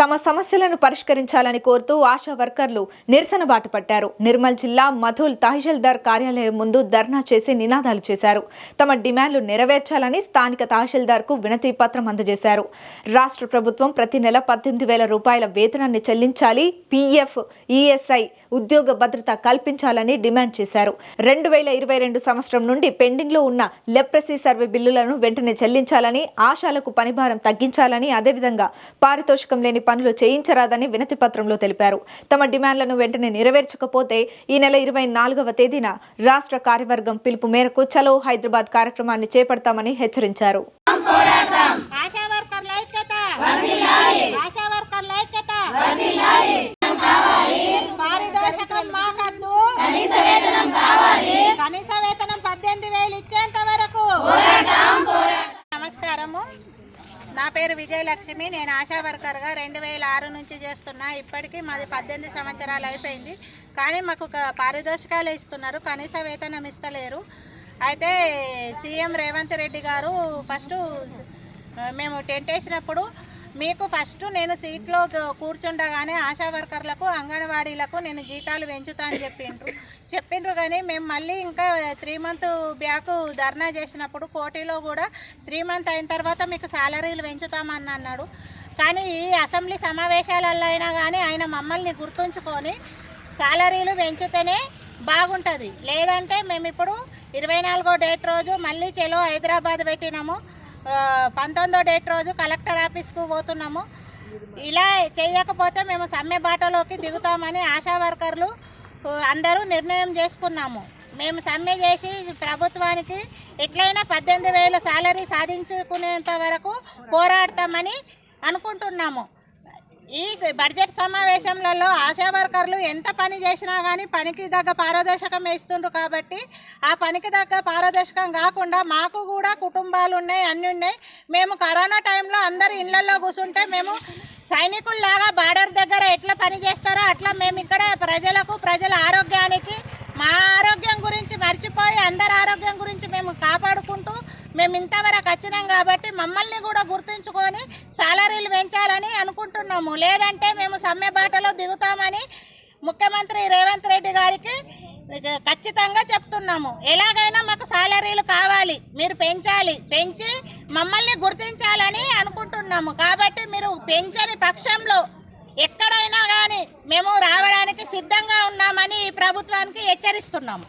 తమ సమస్యలను పరిష్కరించాలని కోరుతూ ఆశా వర్కర్లు నిరసన బాట పట్టారు. నిర్మల్ జిల్లా మధుల్ తహసీల్దార్ కార్యాలయం ముందు ధర్నా చేసి నినాదాలు చేశారు. తమ డిమాండ్లు నెరవేర్చాలని స్థానిక తహసీల్దార్కు వినతి పత్రం అందజేశారు. రాష్ట్ర ప్రభుత్వం ప్రతి నెల 18,000 రూపాయల వేతనాన్ని చెల్లించాలి, పీఎఫ్, ఈఎస్ఐ ఉద్యోగ భద్రత కల్పించాలని డిమాండ్ చేశారు. 2022 సంవత్సరం నుండి పెండింగ్లో ఉన్న లెప్రసీ సర్వే బిల్లులను వెంటనే చెల్లించాలని, ఆశాలకు పనిభారం తగ్గించాలని, అదేవిధంగా పారితోషికం లేని పనులు చేయించరాదని వినతి పత్రంలో తెలిపారు. తమ డిమాండ్లను వెంటనే నెరవేర్చకపోతే ఈ నెల 24వ తేదీన రాష్ట్ర కార్యవర్గం పిలుపు మేరకు చలో హైదరాబాద్ కార్యక్రమాన్ని చేపడతామని హెచ్చరించారు. నమస్కారము, నా పేరు విజయలక్ష్మి. నేను ఆశా వర్కర్గా 2006 నుంచి చేస్తున్నా. ఇప్పటికీ మాది 18 సంవత్సరాలు అయిపోయింది. కానీ మాకు పారితోషికాలు ఇస్తున్నారు, కనీస వేతనం ఇస్తలేరు. అయితే సీఎం రేవంత్ రెడ్డి గారు ఫస్ట్ మేము టెంట్ వేసినప్పుడు మీకు ఫస్ట్ నేను సీట్లో కూర్చుండగానే ఆశా వర్కర్లకు, అంగన్వాడీలకు నేను జీతాలు పెంచుతా అని చెప్పిండ్రు. కానీ మేము మళ్ళీ ఇంకా 3 మంత్ బ్యాక్ ధర్నా చేసినప్పుడు కోటిలో కూడా 3 మంత్ అయిన తర్వాత మీకు సాలరీలు పెంచుతామని అన్నాడు. కానీ ఈ అసెంబ్లీ సమావేశాలలో అయినా కానీ ఆయన మమ్మల్ని గుర్తుంచుకొని సాలరీలు పెంచుతేనే బాగుంటుంది, లేదంటే మేము ఇప్పుడు 24వ డేట్ రోజు మళ్ళీ చలో హైదరాబాద్ పెట్టినాము, 19వ డేట్ రోజు కలెక్టర్ ఆఫీస్కు పోతున్నాము. ఇలా చేయకపోతే మేము సమ్మె బాటలోకి దిగుతామని ఆశా వర్కర్లు అందరూ నిర్ణయం చేసుకున్నాము. మేము సమ్మె చేసి ప్రభుత్వానికి ఎట్లయినా 18,000 సాలరీ సాధించుకునేంత వరకు పోరాడతామని అనుకుంటున్నాము. ఈ బడ్జెట్ సమావేశంలలో ఆశా వర్కర్లు ఎంత పని చేసినా కానీ పనికి తగ్గ పారదర్శకం వేస్తుండ్రు. కాబట్టి ఆ పనికి తగ్గ పారదర్శకం కాకుండా మాకు కూడా కుటుంబాలు ఉన్నాయి, అన్నీ ఉన్నాయి. మేము కరోనా టైంలో అందరు ఇళ్లలో కూర్చుంటే మేము సైనికుల్లాగా బార్డర్ దగ్గర ఎట్లా పని చేస్తారో అట్లా మేము ఇక్కడ ప్రజల ఆరోగ్యానికి, మా ఆరోగ్యం గురించి మర్చిపోయి అందరి ఆరోగ్యం గురించి మేము కాపాడుకుంటూ మేము ఇంతవరకు వచ్చినాం. కాబట్టి మమ్మల్ని కూడా గుర్తుంచుకొని సాలరీలు పెంచాలని అనుకుంటున్నాము, లేదంటే మేము సమ్మె బాటలో దిగుతామని ముఖ్యమంత్రి రేవంత్ రెడ్డి గారికి ఖచ్చితంగా చెప్తున్నాము. ఎలాగైనా మాకు సాలరీలు కావాలి, మీరు పెంచి మమ్మల్ని గుర్తించాలని అనుకుంటున్నాము. కాబట్టి మీరు పెంచని పక్షంలో ఎక్కడైనా కానీ మేము రావడానికి సిద్ధంగా ఉన్నామని ఈ ప్రభుత్వానికి హెచ్చరిస్తున్నాము.